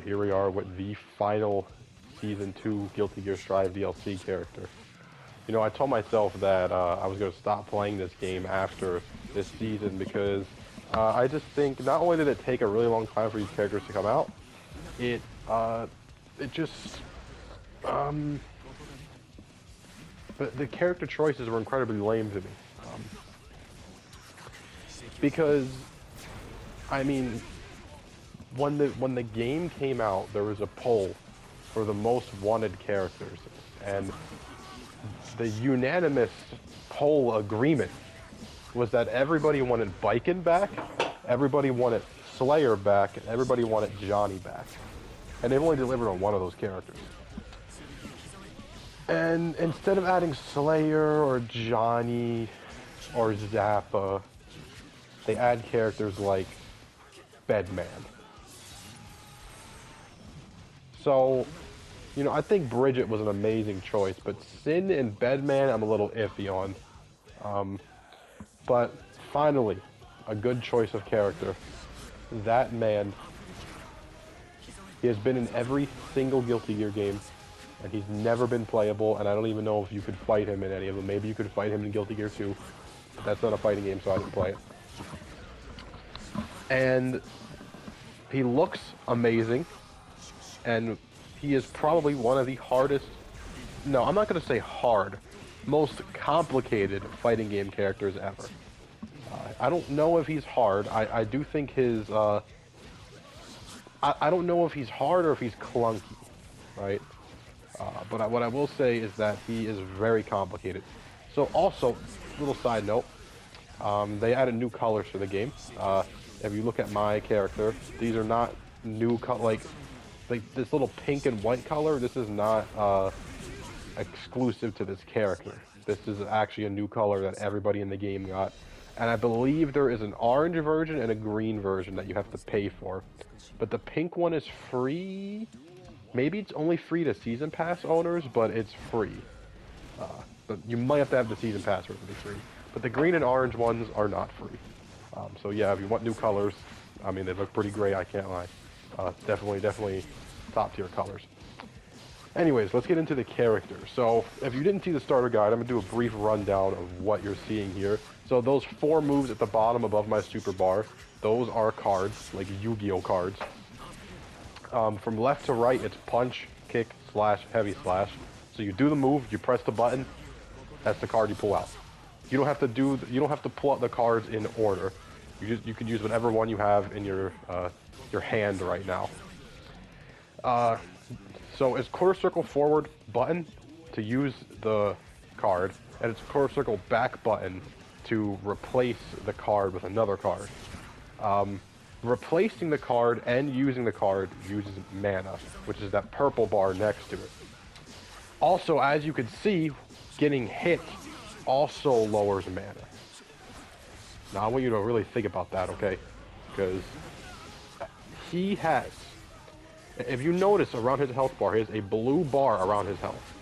here we are with the final Season 2 guiltygearstrive DLC character. You know, I told myself that I was going to stop playing this game after this season because I just think not only did it take a really long time for these characters to come out, it just... but the character choices were incredibly lame to me. Because, I mean, when the game came out, there was a poll for the most wanted characters, and the unanimous poll agreement was that everybody wanted Biken back, everybody wanted Slayer back, and everybody wanted Johnny back. And they've only delivered on one of those characters. And instead of adding Slayer or Johnny or Zappa, they add characters like Bedman. So, you know, I think Bridget was an amazing choice, but Sin and Bedman I'm a little iffy on. But finally, a good choice of character. That man, he has been in every single Guilty Gear game, and he's never been playable, and I don't even know if you could fight him in any of them. Maybe you could fight him in Guilty Gear 2, but that's not a fighting game, so I didn't play it. And he looks amazing, and he is probably one of the hardest, no, I'm not going to say hard, most complicated fighting game characters ever. I don't know if he's hard. I do think his, I don't know if he's hard or if he's clunky, right? But what I will say is that he is very complicated. So also, little side note, they added new colors for the game. If you look at my character, these are not new like this little pink and white color. This is not exclusive to this character. This is actually a new color that everybody in the game got. And I believe there is an orange version and a green version that you have to pay for. But the pink one is free. Maybe it's only free to Season Pass owners, but it's free. But you might have to have the Season Pass for it to be free. But the green and orange ones are not free. So yeah, if you want new colors, I mean, they look pretty great, I can't lie. Definitely top tier colors. Anyways, let's get into the character. So, if you didn't see the starter guide, I'm going to do a brief rundown of what you're seeing here. So those 4 moves at the bottom above my super bar, those are cards, like Yu-Gi-Oh cards. From left to right, it's punch, kick, slash, heavy slash. So you do the move, you press the button, that's the card you pull out. You don't have to pull out the cards in order. You can use whatever one you have in your hand right now. So it's quarter circle forward button to use the card, and it's quarter circle back button to replace the card with another card. Replacing the card and using the card uses mana, which is that purple bar next to it. Also, as you can see, getting hit also lowers mana. Now I want you to really think about that, okay? Because he has, if you notice around his health bar, he has a blue bar around his health.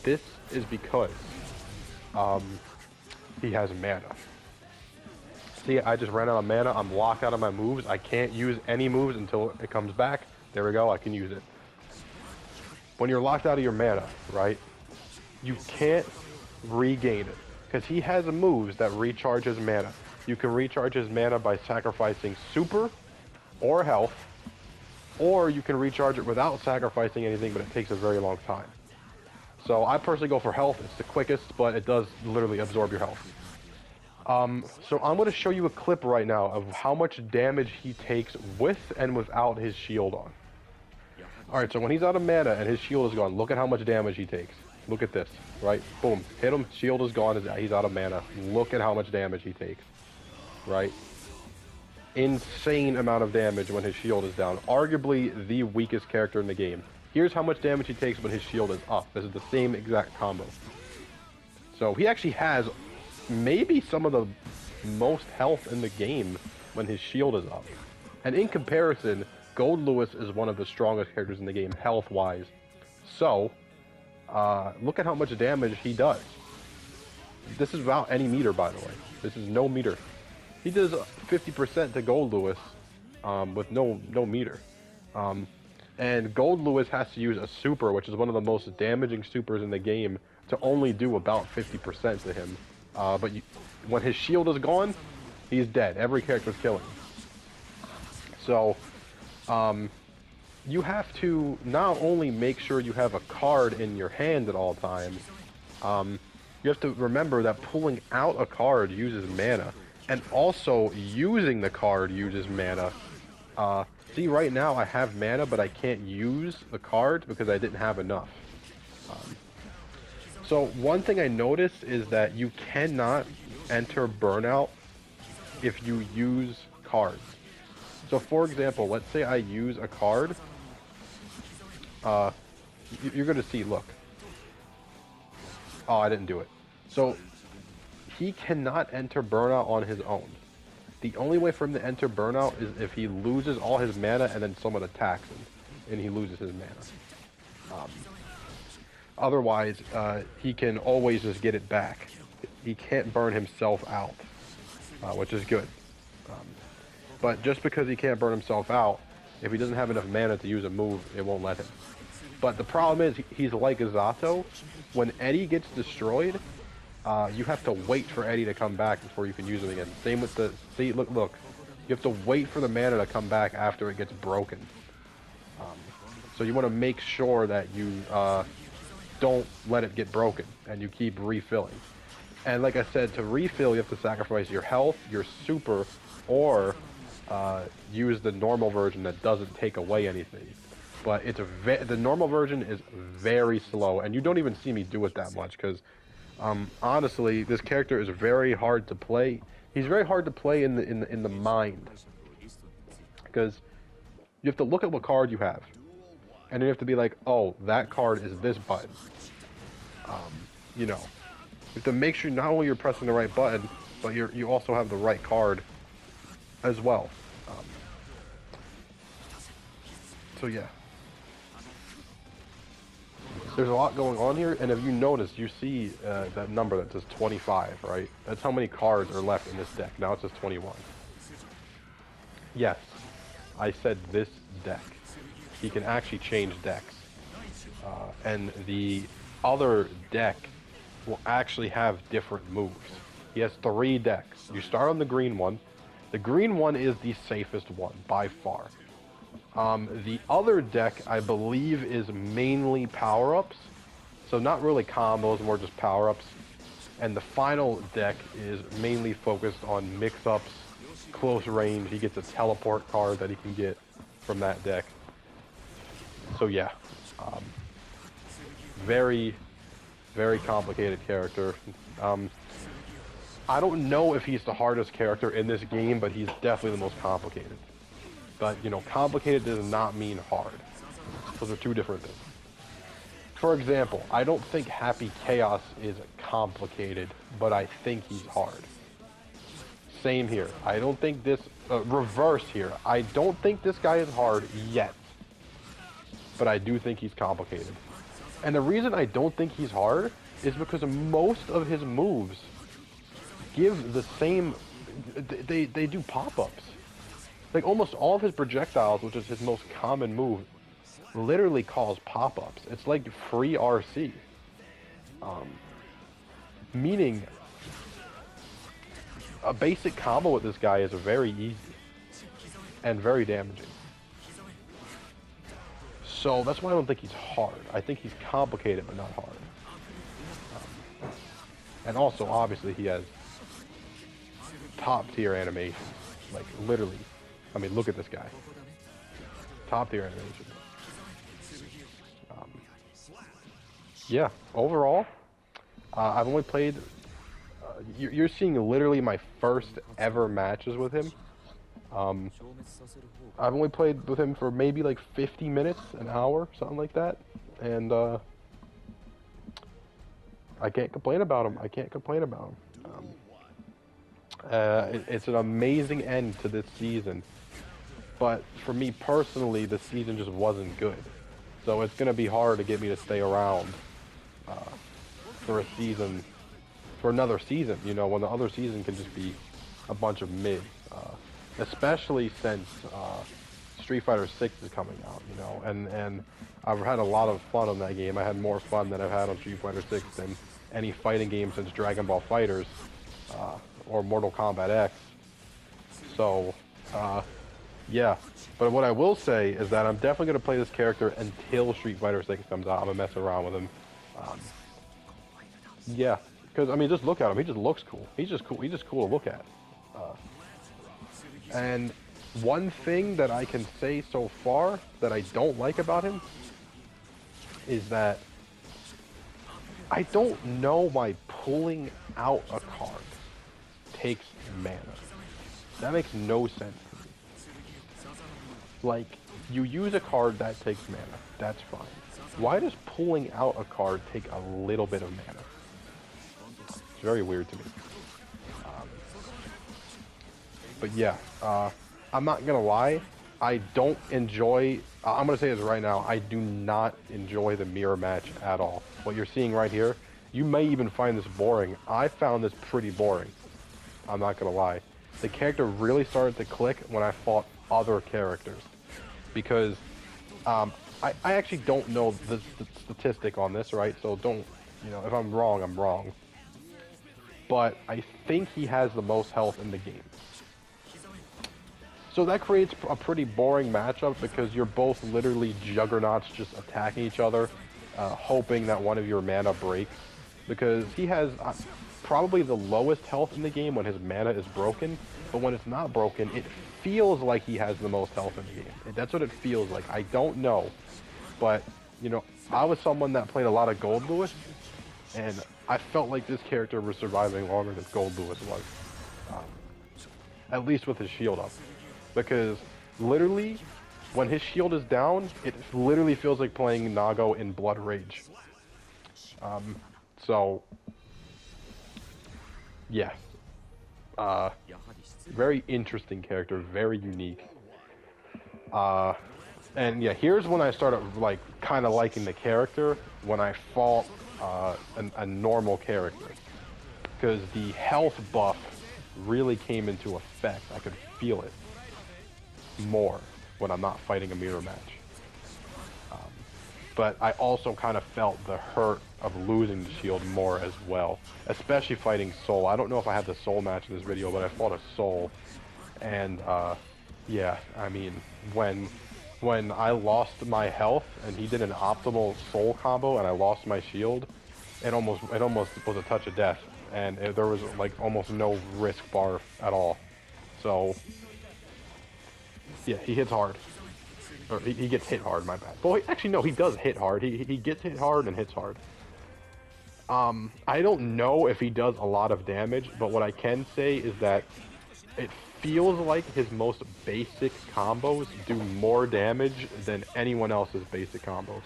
This is because he has mana. See, I just ran out of mana. I'm locked out of my moves. I can't use any moves until it comes back. There we go, I can use it. When you're locked out of your mana, right, you can't regain it. Because he has moves that recharge his mana. You can recharge his mana by sacrificing super or health, or you can recharge it without sacrificing anything, but it takes a very long time. So I personally go for health. It's the quickest, but it does literally absorb your health. So I'm going to show you a clip right now of how much damage he takes with and without his shield on. Alright, so when he's out of mana and his shield is gone, look at how much damage he takes. Look at this, right? Boom, hit him, shield is gone, he's out of mana. Look at how much damage he takes, right? Insane amount of damage when his shield is down. Arguably the weakest character in the game. Here's how much damage he takes when his shield is up. This is the same exact combo. So he actually has maybe some of the most health in the game when his shield is up. And in comparison, Gold Lewis is one of the strongest characters in the game health-wise. So, look at how much damage he does. This is without any meter, by the way. This is no meter. He does 50% to Gold Lewis, with no meter. And Gold Lewis has to use a super, which is one of the most damaging supers in the game, to only do about 50% to him. But when his shield is gone, he's dead. Every character's killing him. So, you have to not only make sure you have a card in your hand at all times, you have to remember that pulling out a card uses mana, and also using the card uses mana. See, right now I have mana, but I can't use the card because I didn't have enough. So one thing I noticed is that you cannot enter burnout if you use cards. So for example, let's say I use a card. You're going to see, look. Oh, I didn't do it. So he cannot enter burnout on his own. The only way for him to enter burnout is if he loses all his mana and then someone attacks him, and he loses his mana. Otherwise, he can always just get it back. He can't burn himself out, which is good. But just because he can't burn himself out, if he doesn't have enough mana to use a move, it won't let him. But the problem is, he's like a Zato. When Eddie gets destroyed, you have to wait for Eddie to come back before you can use him again. Same with the... See, look. You have to wait for the mana to come back after it gets broken. So you want to make sure that you don't let it get broken, and you keep refilling. And like I said, to refill, you have to sacrifice your health, your super, or use the normal version that doesn't take away anything. But it's the normal version is very slow, and you don't even see me do it that much, because honestly, this character is very hard to play. He's very hard to play in the mind, because you have to look at what card you have, and you have to be like, oh, that card is this button. You know, you have to make sure not only you're pressing the right button, but you also have the right card as well. So yeah. There's a lot going on here, and if you notice, you see that number that says 25, right? That's how many cards are left in this deck. Now it says 21. Yes, I said this deck. He can actually change decks. And the other deck will actually have different moves. He has 3 decks. You start on the green one. The green one is the safest one, by far. The other deck, I believe, is mainly power-ups. So not really combos, more just power-ups. And the final deck is mainly focused on mix-ups, close range. He gets a teleport card that he can get from that deck. So yeah. Very, very complicated character. I don't know if he's the hardest character in this game, but he's definitely the most complicated. But, you know, complicated does not mean hard. Those are two different things. For example, I don't think Happy Chaos is complicated, but I think he's hard. Same here. I don't think this... reverse here. I don't think this guy is hard yet. But I do think he's complicated. And the reason I don't think he's hard is because most of his moves give the same... They do pop-ups. Like, almost all of his projectiles, which is his most common move, literally cause pop-ups. It's like free RC. Meaning, a basic combo with this guy is very easy and very damaging. So that's why I don't think he's hard. I think he's complicated, but not hard. And also, obviously, he has top-tier animations. Like, literally. I mean, look at this guy. Top-tier animation. Yeah, overall, I've only played... you're seeing literally my first ever matches with him. I've only played with him for maybe like 50 minutes, an hour, something like that. And I can't complain about him. I can't complain about him. It's an amazing end to this season. But for me personally, the season just wasn't good. So it's going to be hard to get me to stay around for a season, for another season, you know, when the other season can just be a bunch of mid. especially since Street Fighter 6 is coming out, you know, and I've had a lot of fun on that game. I had more fun than I've had on Street Fighter 6 than any fighting game since Dragonballfighterz or Mortal Kombat X. So, yeah. But what I will say is that I'm definitely going to play this character until Street Fighter 6 comes out. I'm going to mess around with him. Yeah. Because, I mean, just look at him. He just looks cool. He's just cool. He's just cool to look at. And one thing that I can say so far that I don't like about him is that I don't know why pulling out a card takes mana. That makes no sense to me. Like, you use a card that takes mana. That's fine. Why does pulling out a card take a little bit of mana? It's very weird to me. But yeah, I'm not gonna lie. I don't enjoy. I'm gonna say this right now. I do not enjoy the mirror match at all. What you're seeing right here, you may even find this boring. I found this pretty boring. I'm not gonna lie. The character really started to click when I fought other characters, because I actually don't know the statistic on this, right? So don't, you know, if I'm wrong, I'm wrong. But I think he has the most health in the game. So that creates a pretty boring matchup because you're both literally juggernauts just attacking each other, hoping that one of your mana breaks. Because he has probably the lowest health in the game when his mana is broken, but when it's not broken, it feels like he has the most health in the game. That's what it feels like. I don't know, but you know, I was someone that played a lot of Gold Lewis, and I felt like this character was surviving longer than Gold Lewis was, at least with his shield up. Because literally, when his shield is down, it literally feels like playing Nago in Blood Rage. So, yeah. Very interesting character, very unique. And yeah, here's when I started like kind of liking the character, when I fought a normal character. Because the health buff really came into effect. I could feel it more when I'm not fighting a mirror match. But I also kind of felt the hurt of losing the shield more as well, especially fighting Soul. I don't know if I had the Soul match in this video, but I fought a Soul, and yeah, I mean, when I lost my health and he did an optimal Soul combo and I lost my shield, it almost was a touch of death, and there was like almost no risk bar at all. So yeah, he hits hard. Or he gets hit hard, my bad. Well, actually, no, he does hit hard. He gets hit hard and hits hard. I don't know if he does a lot of damage, but what I can say is that it feels like his most basic combos do more damage than anyone else's basic combos.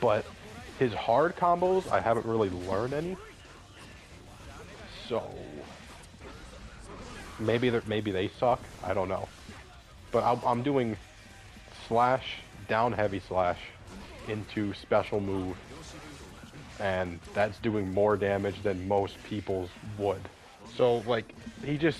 But his hard combos, I haven't really learned any. So maybe they suck. I don't know. But I'm doing slash, down heavy slash into special move, and that's doing more damage than most people's would. So like, he just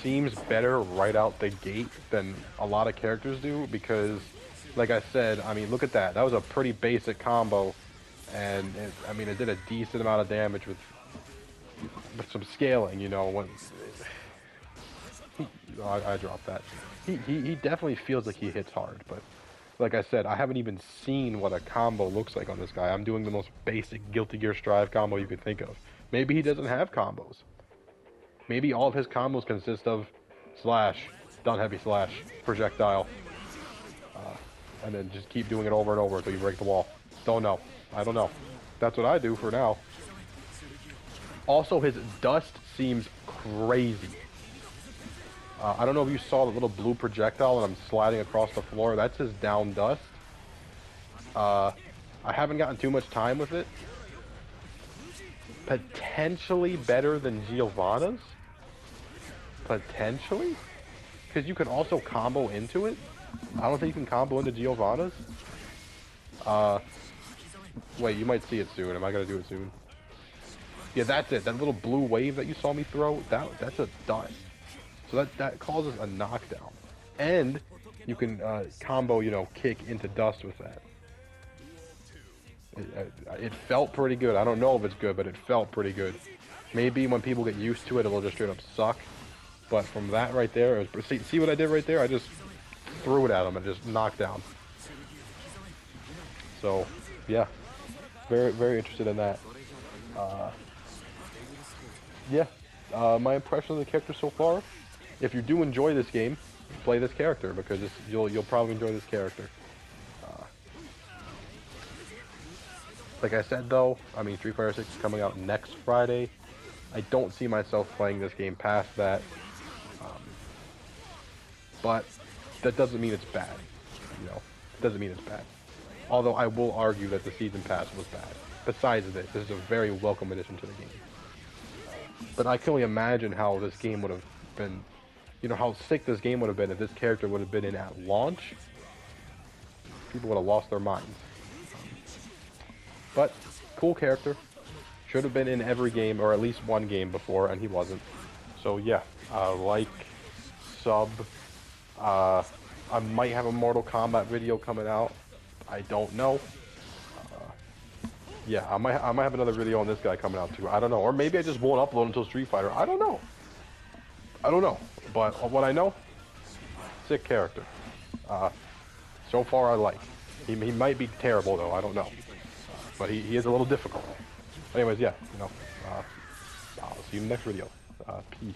seems better right out the gate than a lot of characters do, because like I said, I mean, look at that. That was a pretty basic combo, and I mean, it did a decent amount of damage with some scaling, you know. When I dropped that. He definitely feels like he hits hard, but like I said, I haven't even seen what a combo looks like on this guy. I'm doing the most basic guiltygearstrive combo you could think of. Maybe he doesn't have combos. Maybe all of his combos consist of slash, down heavy slash, projectile, and then just keep doing it over and over until you break the wall. Don't know. I don't know. That's what I do for now. Also, his dust seems crazy. I don't know if you saw the little blue projectile and I'm sliding across the floor. That's his down dust. I haven't gotten too much time with it. Potentially better than Giovanna's. Potentially? Because you can also combo into it. I don't think you can combo into Giovanna's. Wait, you might see it soon. Am I going to do it soon? Yeah, that's it. That little blue wave that you saw me throw, that's a dust. So that causes a knockdown. And you can combo, you know, kick into dust with that. It felt pretty good. I don't know if it's good, but it felt pretty good. Maybe when people get used to it, it'll just straight up suck. But from that right there, it was, see what I did right there? I just threw it at him and just knocked down. So, yeah, very, very interested in that. Yeah, my impression of the character so far. If you do enjoy this game, play this character because you'll probably enjoy this character. Like I said though, I mean Street Fighter 6 is coming out next Friday. I don't see myself playing this game past that. But that doesn't mean it's bad. You know, it doesn't mean it's bad. Although I will argue that the season pass was bad. Besides this is a very welcome addition to the game. But I can only imagine how this game would have been, you know, how sick this game would have been if this character would have been in at launch. People would have lost their minds. But, cool character. Should have been in every game, or at least one game before, and he wasn't. So yeah, like, sub. I might have a Mortal Kombat video coming out. I don't know. Yeah, I might have another video on this guy coming out too. I don't know. Or maybe I just won't upload until Street Fighter. I don't know. I don't know. But what I know, sick character. So far I like. He might be terrible though. I don't know. But he is a little difficult. Anyways, yeah, you know, I'll see you in the next video. Peace.